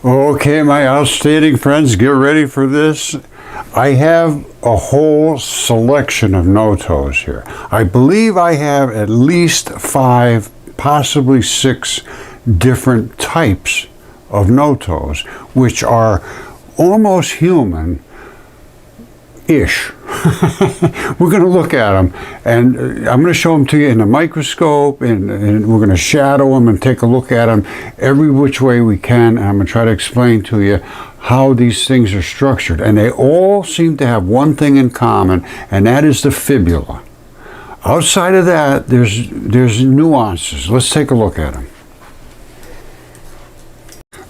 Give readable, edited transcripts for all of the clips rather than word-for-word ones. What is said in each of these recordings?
Okay, my outstanding friends, get ready for this. I have a whole selection of Notos here. I believe I have at least 5, possibly 6 different types of Notos, which are almost human-ish. We're going to look at them, and I'm going to show them to you in a microscope, and we're going to shadow them and take a look at them every which way we can. And I'm going to try to explain to you how these things are structured. And they all seem to have one thing in common, and that is the fibula. Outside of that, there's nuances. Let's take a look at them.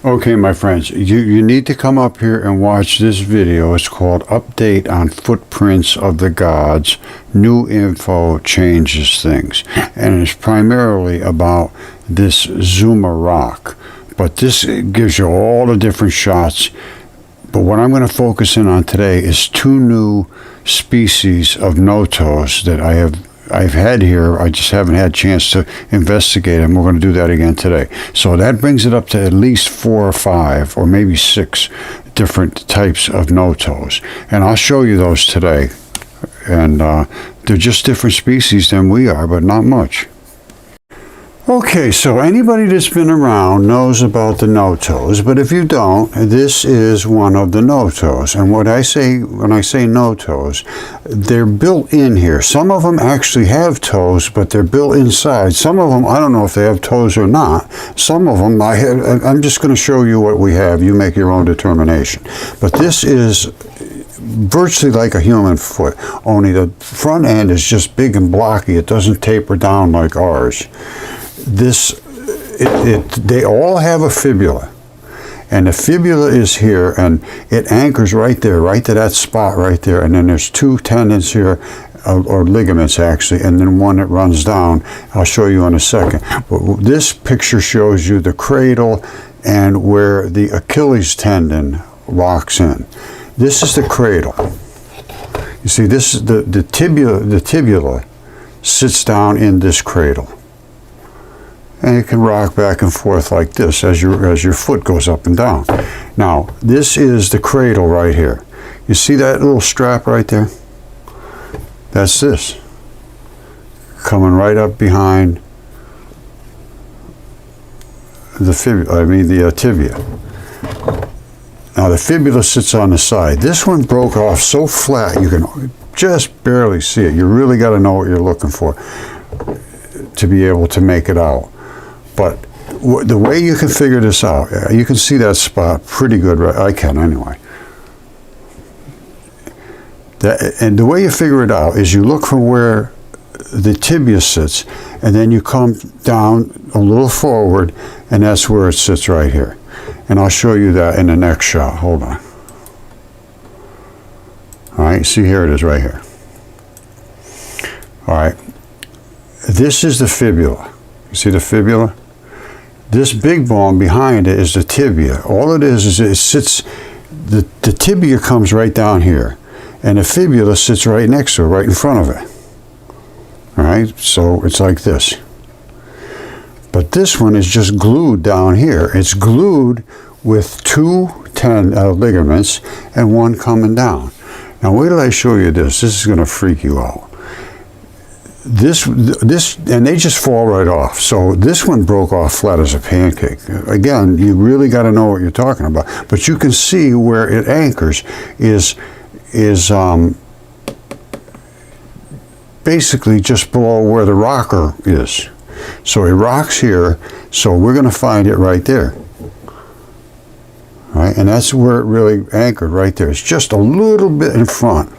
Okay, my friends, you need to come up here and watch this video. It's called Update on Footprints of the Gods. New info changes things. And it's primarily about this Zuma rock. But this gives you all the different shots. But what I'm going to focus in on today is 2 new species of Notos that I've had here. I just haven't had a chance to investigate them. We're going to do that again today. So that brings it up to at least 4 or 5 or maybe 6 different types of Notos. And I'll show you those today. And they're just different species than we are, but not much. Okay, so anybody that's been around knows about the Notos, but if you don't, this is one of the Notos. And what I say when I say Notos, they're built in here. Some of them actually have toes, but they're built inside. Some of them, I don't know if they have toes or not. Some of them, I'm just going to show you what we have. You make your own determination. But this is virtually like a human foot, only the front end is just big and blocky. It doesn't taper down like ours. They all have a fibula, and the fibula is here, and it anchors right there, right to that spot right there, and then there's 2 tendons here, or ligaments actually, and then one that runs down. I'll show you in a second. But this picture shows you the cradle and where the Achilles tendon locks in. This is the cradle. You see, this is the tibula sits down in this cradle. And it can rock back and forth like this as your foot goes up and down. Now, this is the cradle right here. You see that little strap right there? That's this. Coming right up behind the tibia. Now, the fibula sits on the side. This one broke off so flat you can just barely see it. You really got to know what you're looking for to be able to make it out. But the way you can figure this out, you can see that spot pretty good, right? I can anyway. And the way you figure it out is you look from where the tibia sits, and then you come down a little forward, and that's where it sits right here. And I'll show you that in the next shot. Hold on. All right, see, here it is right here. All right, this is the fibula. You see the fibula? This big bone behind it is the tibia. All it is it sits, the tibia comes right down here, and the fibula sits right next to it, right in front of it. All right, so it's like this. But this one is just glued down here. It's glued with 2 ligaments and 1 coming down. Now wait till I show you this. This is going to freak you out. This, and they just fall right off. So this one broke off flat as a pancake. Again, you really got to know what you're talking about. But you can see where it anchors is basically just below where the rocker is. So it rocks here, so we're going to find it right there. All right, and that's where it really anchored right there. It's just a little bit in front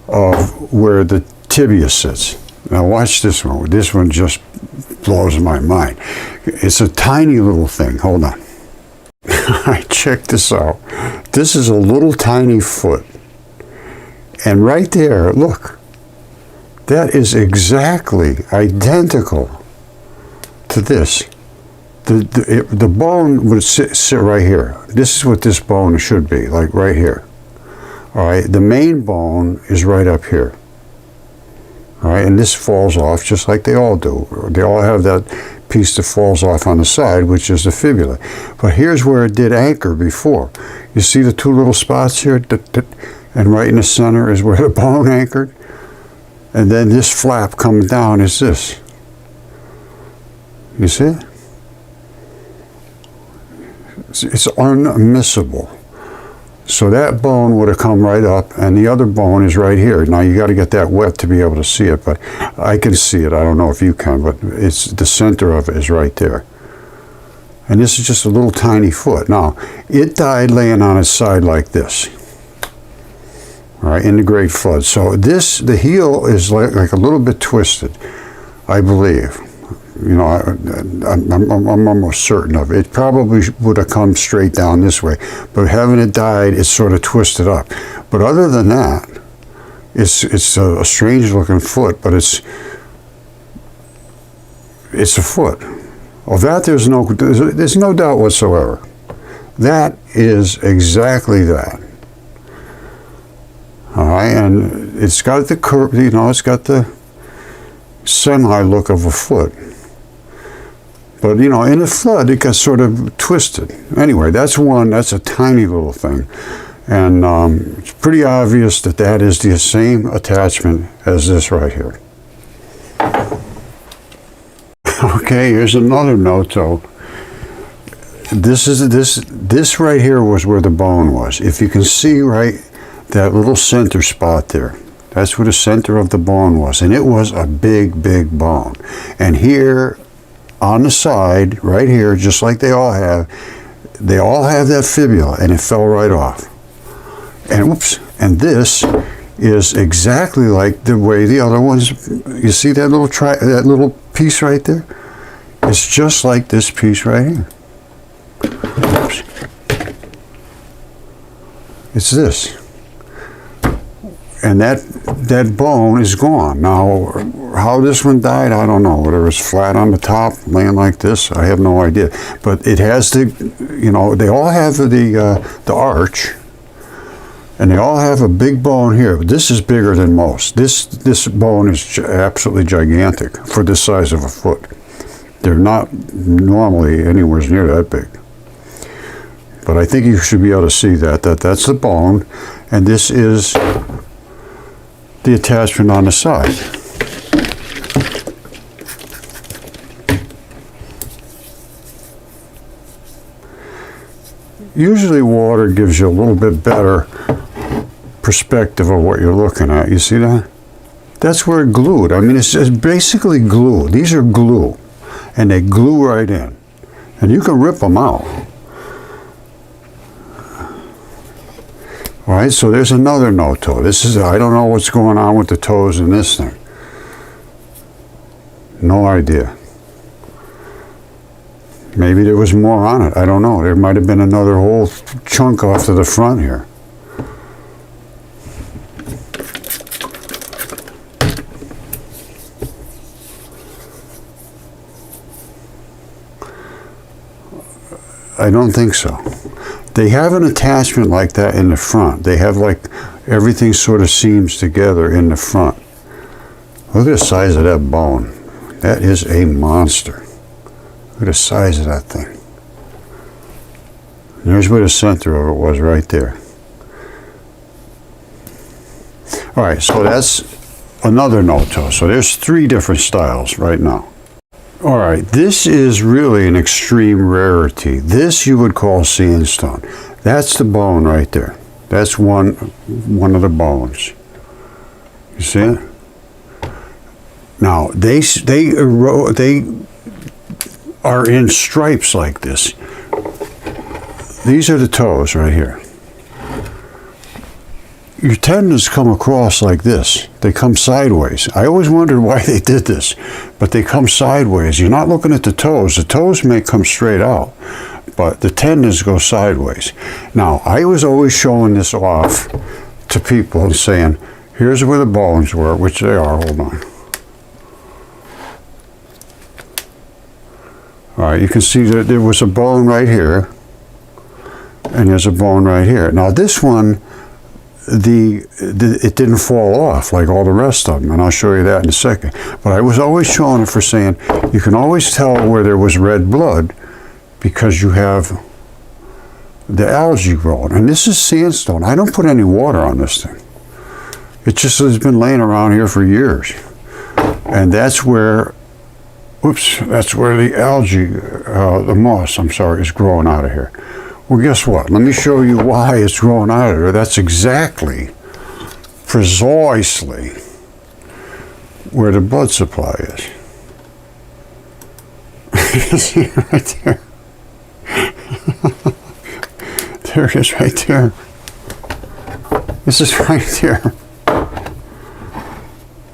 of where the tibia sits. Now watch this one. This one just blows my mind. It's a tiny little thing. Hold on. All right, check this out. This is a little tiny foot. And right there, look, that is exactly identical to this. The bone would sit right here. This is what this bone should be, like right here. All right, the main bone is right up here. All right, and this falls off just like they all do. They all have that piece that falls off on the side, which is the fibula. But here's where it did anchor before. You see the two little spots here? And right in the center is where the bone anchored. And then this flap coming down is this. You see it? It's unmissable. So that bone would have come right up, and the other bone is right here. Now you got to get that wet to be able to see it, but I can see it. I don't know if you can, but it's the center of it is right there. And this is just a little tiny foot. Now, it died laying on its side like this. All right, in the Great Flood. So this, the heel is like a little bit twisted, I believe. You know, I'm almost certain of it. It probably would have come straight down this way, but having it died, it's sort of twisted up. But other than that, it's a strange looking foot, but it's a foot. Of that, there's no doubt whatsoever. That is exactly that. All right, and it's got the curve, you know, it's got the semi-look of a foot. But, you know, in the flood, it got sort of twisted. Anyway, that's a tiny little thing. And it's pretty obvious that that is the same attachment as this right here. Okay, here's another Noto. This right here was where the bone was. If you can see right, that little center spot there, that's where the center of the bone was. And it was a big, big bone. And here, on the side, right here, just like they all have that fibula, and it fell right off. And whoops, and this is exactly like the way the other ones, you see that little piece right there? It's just like this piece right here. Oops. It's this. And that bone is gone. Now, how this one died, I don't know. Whether it's flat on the top, laying like this, I have no idea. But it has the, you know, they all have the arch, and they all have a big bone here. But this is bigger than most. This bone is absolutely gigantic for this size of a foot. They're not normally anywhere near that big. But I think you should be able to see that's the bone, and this is the attachment on the side. Usually water gives you a little bit better perspective of what you're looking at. You see that? That's where it glued. I mean, it's basically glue. These are glue, and they glue right in. And you can rip them out. All right, so there's another Noto. I don't know what's going on with the toes in this thing. No idea. Maybe there was more on it. I don't know. There might have been another whole chunk off to the front here. I don't think so. They have an attachment like that in the front. They have like everything sort of seams together in the front. Look at the size of that bone. That is a monster. Look at the size of that thing. And there's where the center of it was right there. All right, so that's another Noto. So there's 3 different styles right now. All right, this is really an extreme rarity. This you would call sandstone. That's the bone right there. That's one of the bones. You see it? Now they are in stripes like this. These are the toes right here. Your tendons come across like this. They come sideways. I always wondered why they did this, but they come sideways. You're not looking at the toes. The toes may come straight out, but the tendons go sideways. Now, I was always showing this off to people and saying, here's where the bones were, which they are. Hold on. All right, you can see that there was a bone right here, and there's a bone right here. Now, this one, it didn't fall off like all the rest of them, and I'll show you that in a second. But I was always showing it for saying you can always tell where there was red blood because you have the algae growing. And this is sandstone. I don't put any water on this thing. It just has been laying around here for years. And that's where, that's where the algae, the moss, I'm sorry, is growing out of here. Well, guess what? Let me show you why it's growing out of there. That's exactly, precisely, where the blood supply is. See right there? There it is right there. This is right there.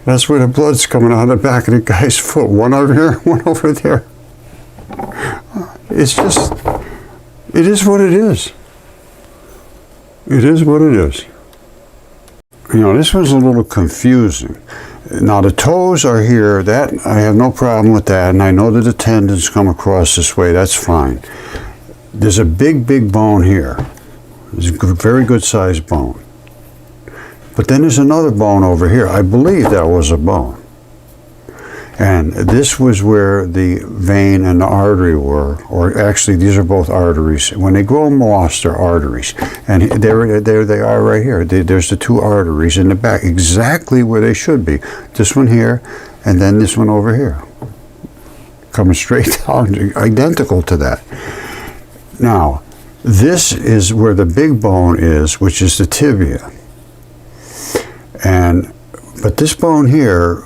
That's where the blood's coming out of the back of the guy's foot. One over here, one over there. It's just, it is what it is. It is what it is. You know, this one's a little confusing. Now the toes are here. That I have no problem with that, and I know that the tendons come across this way. That's fine. There's a big bone here. There's a very good sized bone. But then there's another bone over here. I believe that was a bone. And this was where the vein and the artery were, or actually these are both arteries. When they grow moss, they're arteries. And there they are right here. There's the two arteries in the back, exactly where they should be. This one here, and then this one over here. Coming straight down, identical to that. Now, this is where the big bone is, which is the tibia. But this bone here,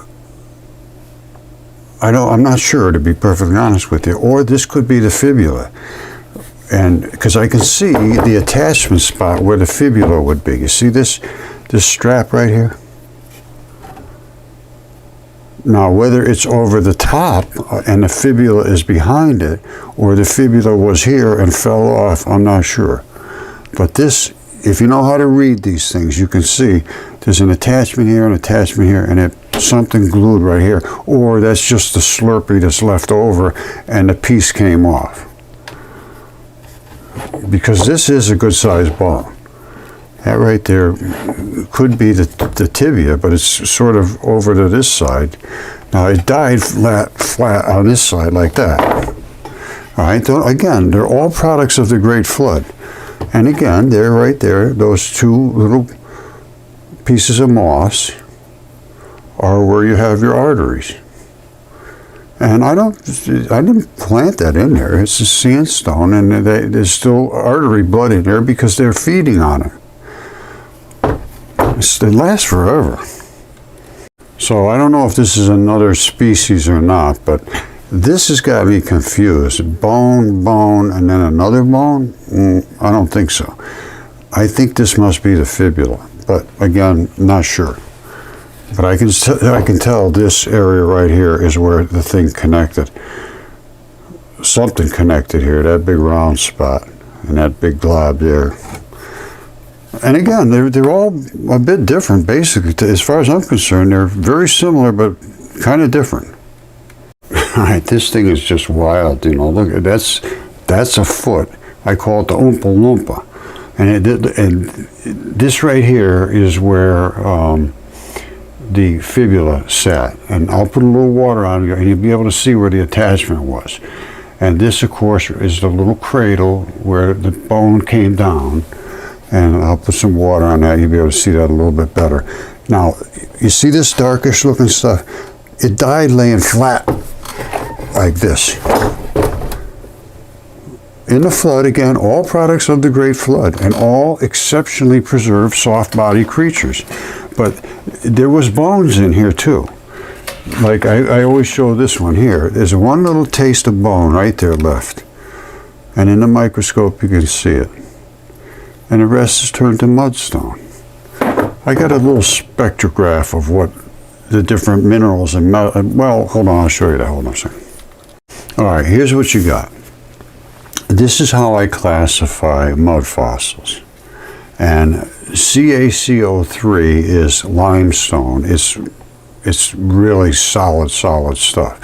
I'm not sure, to be perfectly honest with you, or this could be the fibula. And because I can see the attachment spot where the fibula would be. You see this strap right here? Now, whether it's over the top and the fibula is behind it, or the fibula was here and fell off, I'm not sure. But this, if you know how to read these things, you can see there's an attachment here, and something glued right here. Or that's just the Slurpee that's left over and the piece came off. Because this is a good sized bone. That right there could be the tibia, but it's sort of over to this side. Now it died flat on this side like that. All right, again, they're all products of the Great Flood. And again, they're right there, those two little pieces of moss are where you have your arteries. And I didn't plant that in there. It's a sandstone, and there's still artery blood in there because they're feeding on it. They last forever. So I don't know if this is another species or not, but this has got me confused. Bone, and then another bone? I don't think so. I think this must be the fibula, but again, not sure. But I can tell this area right here is where the thing connected. Something connected here, that big round spot, and that big glob there. And again, they're all a bit different, basically. As far as I'm concerned, they're very similar, but kind of different. All right, this thing is just wild, you know. Look, that's a foot. I call it the Oompa Loompa. And this right here is where the fibula sat. And I'll put a little water on you, and you'll be able to see where the attachment was. And this, of course, is the little cradle where the bone came down. And I'll put some water on that. You'll be able to see that a little bit better. Now, you see this darkish looking stuff? It died laying flat like this. In the flood, again, all products of the Great Flood, and all exceptionally preserved soft-bodied creatures. But there was bones in here too. Like I always show this one here. There's one little taste of bone right there left. And in the microscope you can see it. And the rest is turned to mudstone. I got a little spectrograph of what the different minerals and well, hold on, I'll show you that. Hold on a second. All right, here's what you got. This is how I classify mud fossils. And CaCO3 is limestone. It's really solid stuff.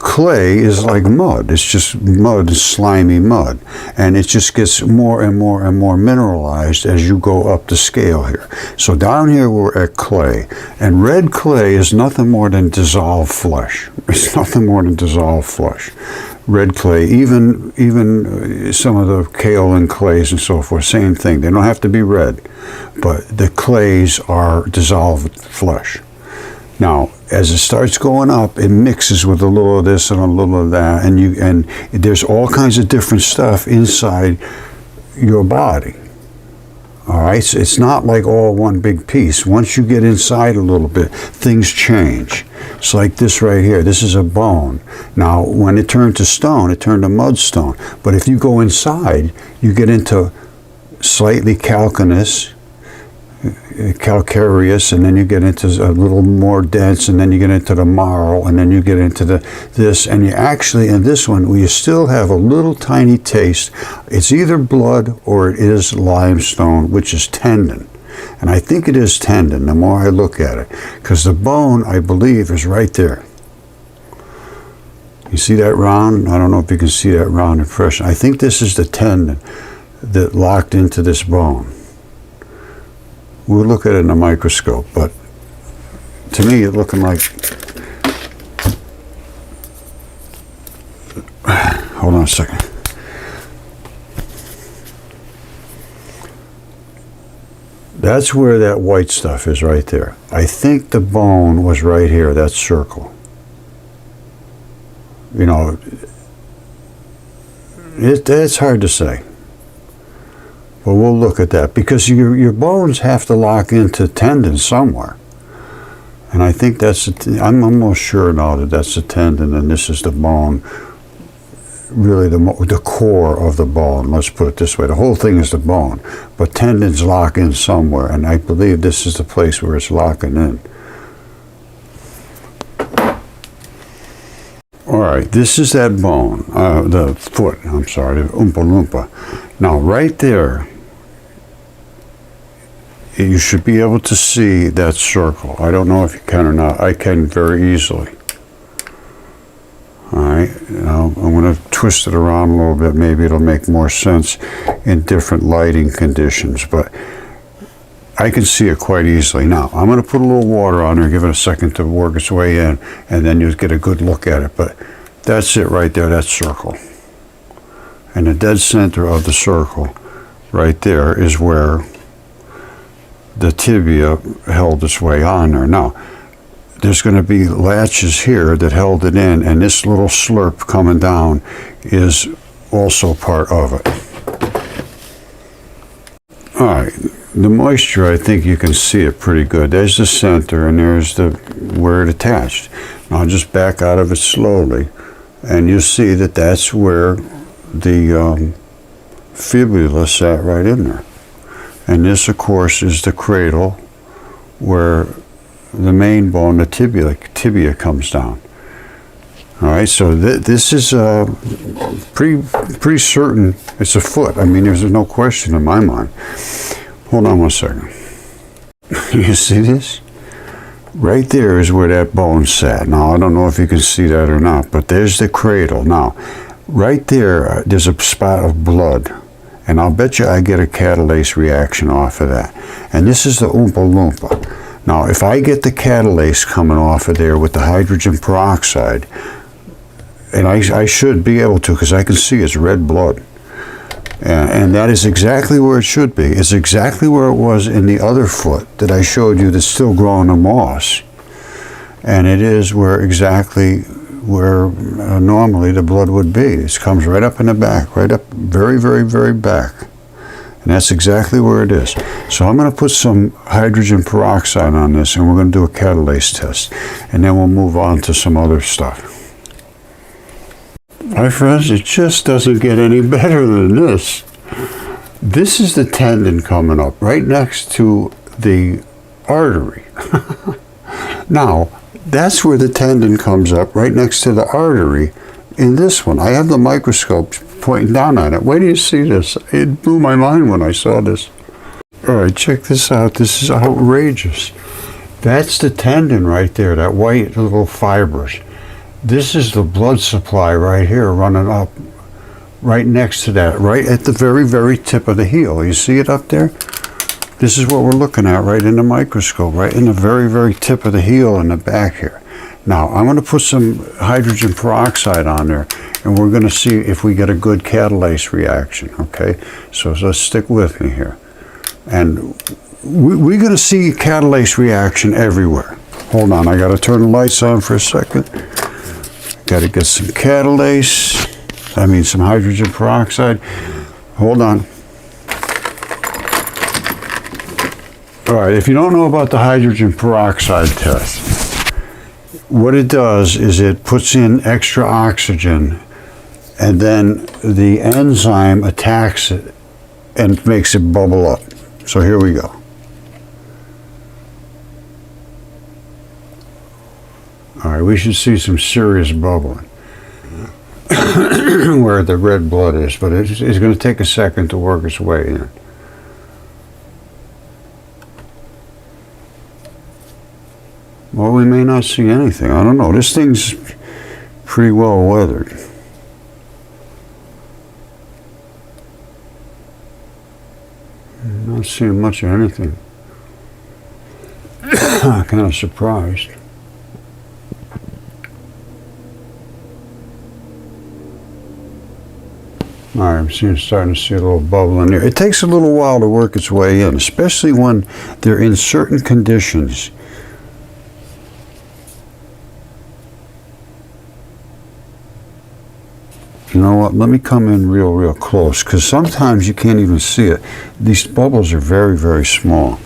clay is like mud. It's just mud, slimy mud. And it just gets more and more and more mineralized as you go up the scale here. So down here we're at clay. And red clay is nothing more than dissolved flesh. It's nothing more than dissolved flesh. Red clay, even some of the kaolin clays and so forth, same thing. They don't have to be red, but the clays are dissolved flesh. Now, as it starts going up, it mixes with a little of this and a little of that, and there's all kinds of different stuff inside your body. All right, so it's not like all one big piece. Once you get inside a little bit, things change. It's like this right here. This is a bone. Now, when it turned to stone, it turned to mudstone. But if you go inside, you get into slightly calcareous, and then you get into a little more dense, and then you get into the marl, and then you get into this, and you actually, in this one, you still have a little tiny taste. It's either blood or it is limestone, which is tendon. And I think it is tendon the more I look at it, because the bone, I believe, is right there. You see that round? I don't know if you can see that round impression. I think this is the tendon that locked into this bone. We'll look at it in a microscope, but to me it's looking like, hold on a second. That's where that white stuff is right there. I think the bone was right here, that circle. You know, it's hard to say. But we'll look at that, because your bones have to lock into tendon somewhere. And I think I'm almost sure now that that's the tendon and this is the bone, really the core of the bone, let's put it this way. The whole thing is the bone, but tendons lock in somewhere, and I believe this is the place where it's locking in. All right, this is that bone, the foot, I'm sorry, the Oompa Loompa. Now, right there, you should be able to see that circle. I don't know if you can or not. I can very easily. All right, now I'm going to twist it around a little bit. Maybe it'll make more sense in different lighting conditions, but I can see it quite easily. Now, I'm going to put a little water on there, give it a second to work its way in, and then you'll get a good look at it. But that's it right there, that circle. And the dead center of the circle right there is where the tibia held its way on there. Now, there's going to be latches here that held it in, and this little slurp coming down is also part of it. All right, the moisture, I think you can see it pretty good. There's the center, and there's where it attached. Now, I'll just back out of it slowly, and you'll see that that's where the fibula sat right in there. And this, of course, is the cradle where the main bone, the tibia comes down. All right, so this is pretty certain it's a foot. I mean, there's no question in my mind. Hold on one second. You see this? Right there is where that bone sat. Now, I don't know if you can see that or not, but there's the cradle. Now, right there, there's a spot of blood. And I'll bet you I get a catalase reaction off of that. And this is the Oompa Loompa. Now, if I get the catalase coming off of there with the hydrogen peroxide, and I should be able to, because I can see it's red blood. And that is exactly where it should be. It's exactly where it was in the other foot that I showed you that's still growing the moss. And it is exactly where normally the blood would be. It comes right up in the back, right up very, very, very back. And that's exactly where it is. So I'm going to put some hydrogen peroxide on this, and we're going to do a catalase test. And then we'll move on to some other stuff. My friends, it just doesn't get any better than this. This is the tendon coming up right next to the artery. Now, that's where the tendon comes up, right next to the artery in this one. I have the microscope pointing down on it. Wait till you see this. It blew my mind when I saw this. All right, check this out. This is outrageous. That's the tendon right there, that white little fibers. This is the blood supply right here running up right next to that, right at the very, very tip of the heel. You see it up there? This is what we're looking at right in the microscope, right in the very, very tip of the heel in the back here. Now, I'm going to put some hydrogen peroxide on there, and we're going to see if we get a good catalase reaction, okay? So let's stick with me here. And we're going to see catalase reaction everywhere. Hold on, I got to turn the lights on for a second. Got to get some catalase, some hydrogen peroxide. Hold on. All right, if you don't know about the hydrogen peroxide test, what it does is it puts in extra oxygen, and then the enzyme attacks it and makes it bubble up. So here we go. All right, we should see some serious bubbling where the red blood is, but it's going to take a second to work its way in. Well, we may not see anything. I don't know. This thing's pretty well weathered. I'm not seeing much of anything. I'm kind of surprised. All right, I'm starting to see a little bubble in here. It takes a little while to work its way in, especially when they're in certain conditions. You know what, let me come in real close, because sometimes you can't even see it. These bubbles are very, very small.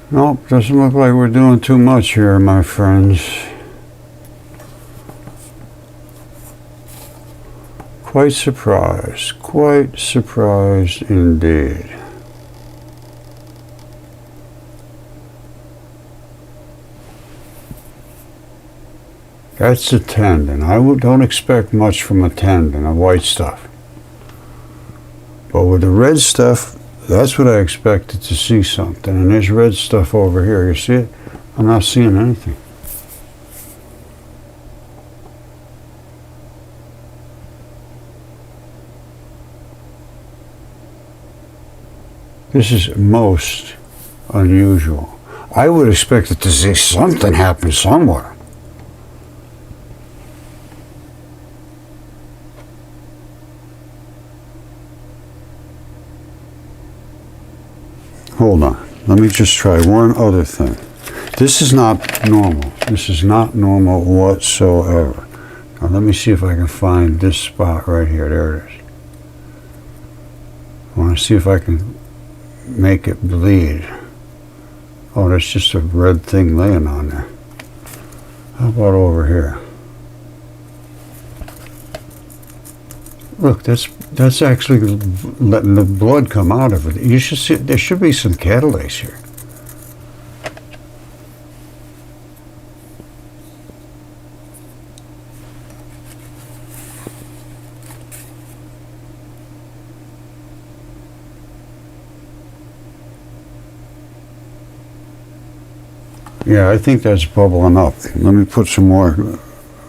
Nope, doesn't look like we're doing too much here, my friends. Quite surprised indeed. That's the tendon. Don't expect much from a tendon, a white stuff. But with the red stuff, that's what I expected to see something. And there's red stuff over here. You see it? I'm not seeing anything. This is most unusual. I would expect it to see something happen somewhere. Hold on, let me just try one other thing. This is not normal. This is not normal whatsoever. Now let me see if I can find this spot right here. There it is. I want to see if I can make it bleed. Oh, there's just a red thing laying on there. How about over here? Look, that's actually letting the blood come out of it. You should see, there should be some catalase here. Yeah, I think that's bubbling up. Let me put some more,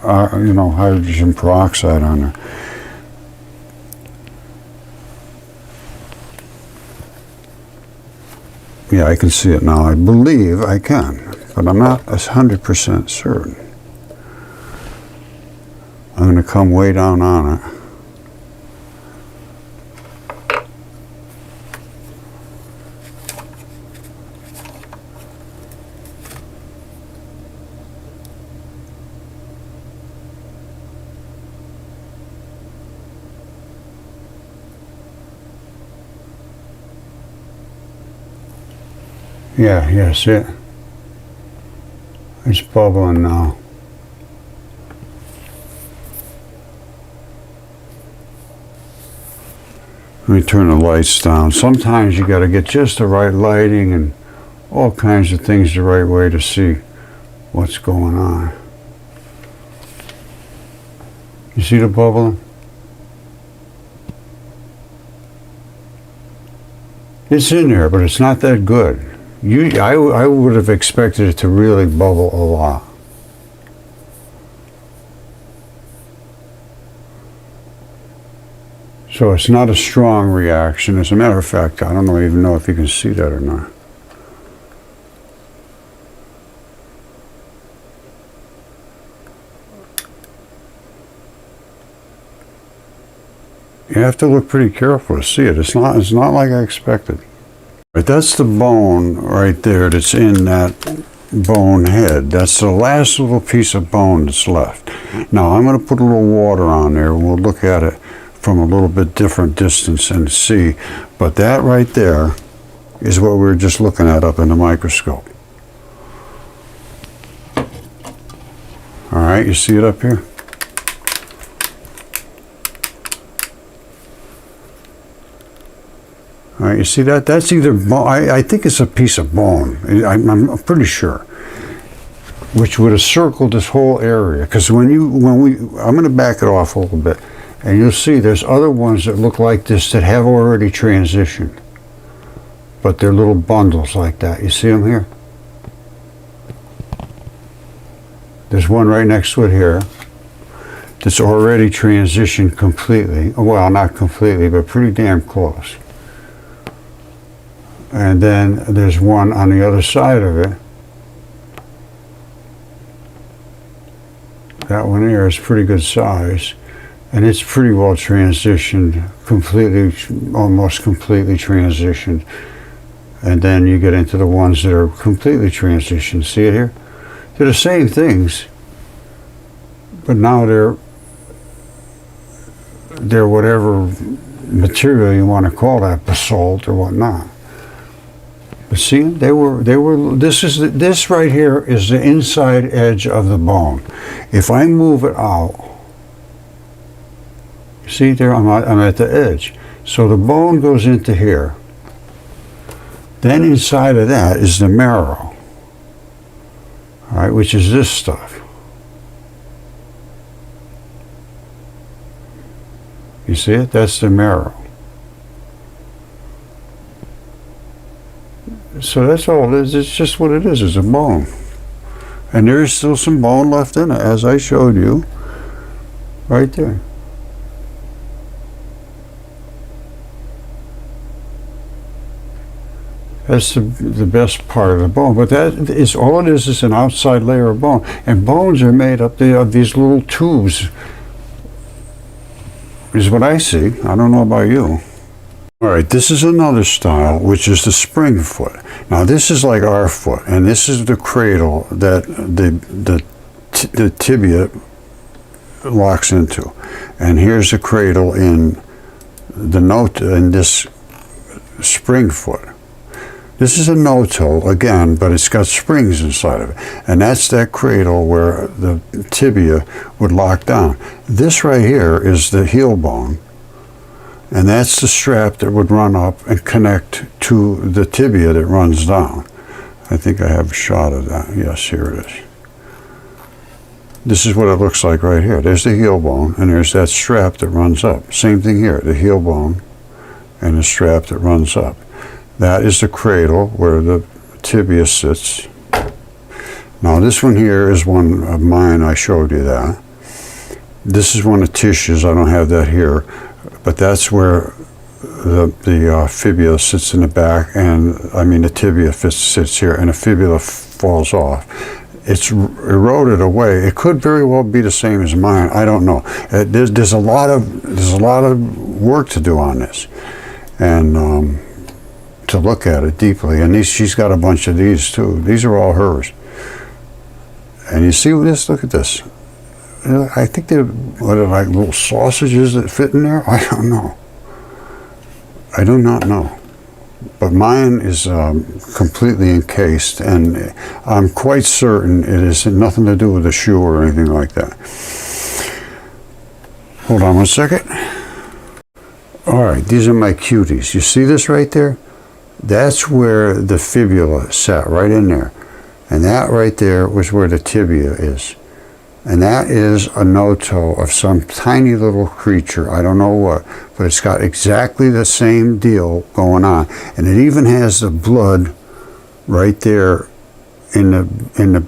hydrogen peroxide on there. Yeah, I can see it now. I believe I can, but I'm not 100% certain. I'm going to come way down on it. Yeah, see it? It's bubbling now. Let me turn the lights down. Sometimes you got to get just the right lighting and all kinds of things the right way to see what's going on. You see the bubbling? It's in there, but it's not that good. I would have expected it to really bubble a lot. So it's not a strong reaction. As a matter of fact, I don't even know if you can see that or not. You have to look pretty careful to see it. It's not like I expected. But that's the bone right there that's in that bone head. That's the last little piece of bone that's left. Now I'm going to put a little water on there and we'll look at it from a little bit different distance and see. But that right there is what we were just looking at up in the microscope. All right, you see it up here? All right, you see that? That's either bone. I think it's a piece of bone. I'm pretty sure, which would have circled this whole area. Because I'm going to back it off a little bit, and you'll see there's other ones that look like this that have already transitioned, but they're little bundles like that. You see them here? There's one right next to it here that's already transitioned completely. Well, not completely, but pretty damn close. And then there's one on the other side of it. That one there is pretty good size, and it's pretty well transitioned, almost completely transitioned. And then you get into the ones that are completely transitioned. See it here? They're the same things, but now they're whatever material you want to call that, basalt or whatnot. But see, this right here is the inside edge of the bone. If I move it out, see there, I'm at the edge. So the bone goes into here. Then inside of that is the marrow, all right, which is this stuff. You see it? That's the marrow. So that's all it is. It's just what it is. It's a bone. And there is still some bone left in it, as I showed you. Right there. That's the best part of the bone. But that is all it is an outside layer of bone. And bones are made up of these little tubes, is what I see. I don't know about you. All right, this is another style, which is the spring foot. Now this is like our foot, and this is the cradle that the tibia locks into. And here's the cradle in the Noto, in this spring foot. This is a Noto again, but it's got springs inside of it. And that's that cradle where the tibia would lock down. This right here is the heel bone. And that's the strap that would run up and connect to the tibia that runs down. I think I have a shot of that. Yes, here it is. This is what it looks like right here. There's the heel bone, and there's that strap that runs up. Same thing here, the heel bone and the strap that runs up. That is the cradle where the tibia sits. Now this one here is one of mine. I showed you that. This is one of Tish's. I don't have that here. But that's where the fibula sits in the back, and the tibia sits here, and the fibula falls off. It's eroded away. It could very well be the same as mine. I don't know. There's a lot of work to do on this, and to look at it deeply. And she's got a bunch of these too. These are all hers. And you see this? Look at this. I think they're like little sausages that fit in there. I don't know. I do not know. But mine is completely encased, and I'm quite certain it has nothing to do with the shoe or anything like that. Hold on one second. All right, these are my cuties. You see this right there? That's where the fibula sat, right in there. And that right there was where the tibia is. And that is a Noto of some tiny little creature, I don't know what, but it's got exactly the same deal going on. And it even has the blood right there in the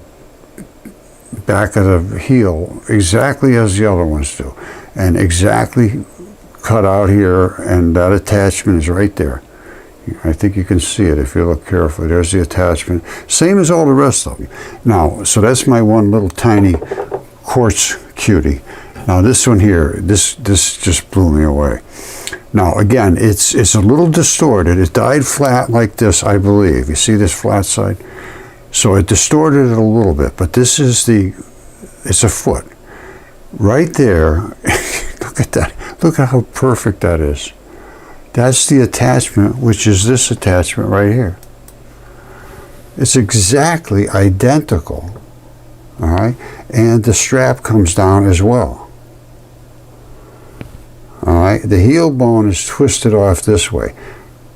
back of the heel, exactly as the other ones do. And exactly cut out here, and that attachment is right there. I think you can see it if you look carefully. There's the attachment. Same as all the rest of them. Now, so that's my one little tiny quartz cutie. Now this one here, this just blew me away. Now again, it's a little distorted. It died flat like this, I believe. You see this flat side? So it distorted it a little bit, but this is it's a foot. Right there, look at that. Look at how perfect that is. That's the attachment, which is this attachment right here. It's exactly identical, all right? And the strap comes down as well. All right, the heel bone is twisted off this way.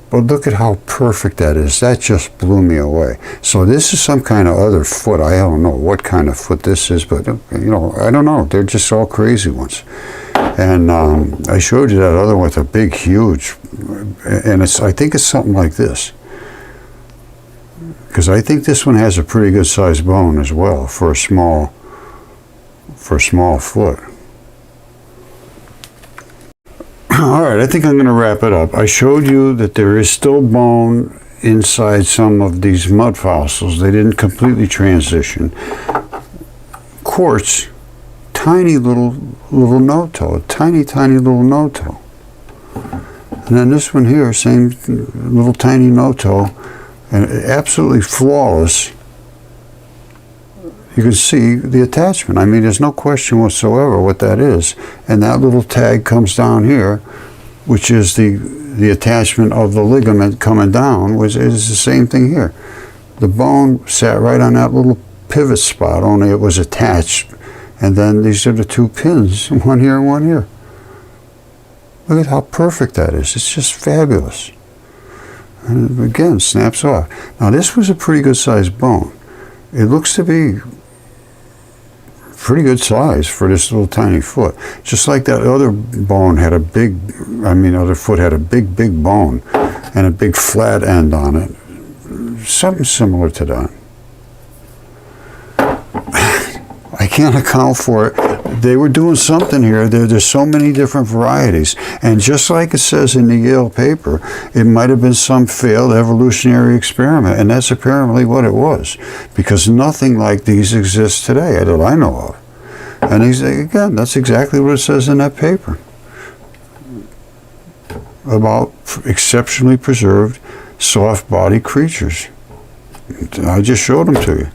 But look at how perfect that is. That just blew me away. So this is some kind of other foot. I don't know what kind of foot this is, but you know, I don't know. They're just all crazy ones. And I showed you that other one with a big, huge, and I think it's something like this. Because I think this one has a pretty good sized bone as well for a small foot. All right, I think I'm going to wrap it up. I showed you that there is still bone inside some of these mud fossils. They didn't completely transition. Quartz, tiny little Noto, tiny little Noto. And then this one here, same little tiny Noto, and absolutely flawless. You can see the attachment. I mean, there's no question whatsoever what that is. And that little tag comes down here, which is the attachment of the ligament coming down, which is the same thing here. The bone sat right on that little pivot spot, only it was attached. And then these are the two pins, one here and one here. Look at how perfect that is. It's just fabulous. And again, snaps off. Now this was a pretty good sized bone. It looks to be pretty good size for this little tiny foot. Just like that other bone had a big, other foot had a big bone and a big flat end on it. Something similar to that. I can't account for it. They were doing something here. There's so many different varieties. And just like it says in the Yale paper, it might have been some failed evolutionary experiment. And that's apparently what it was. Because nothing like these exists today that I know of. And again, that's exactly what it says in that paper. About exceptionally preserved, soft-bodied creatures. I just showed them to you.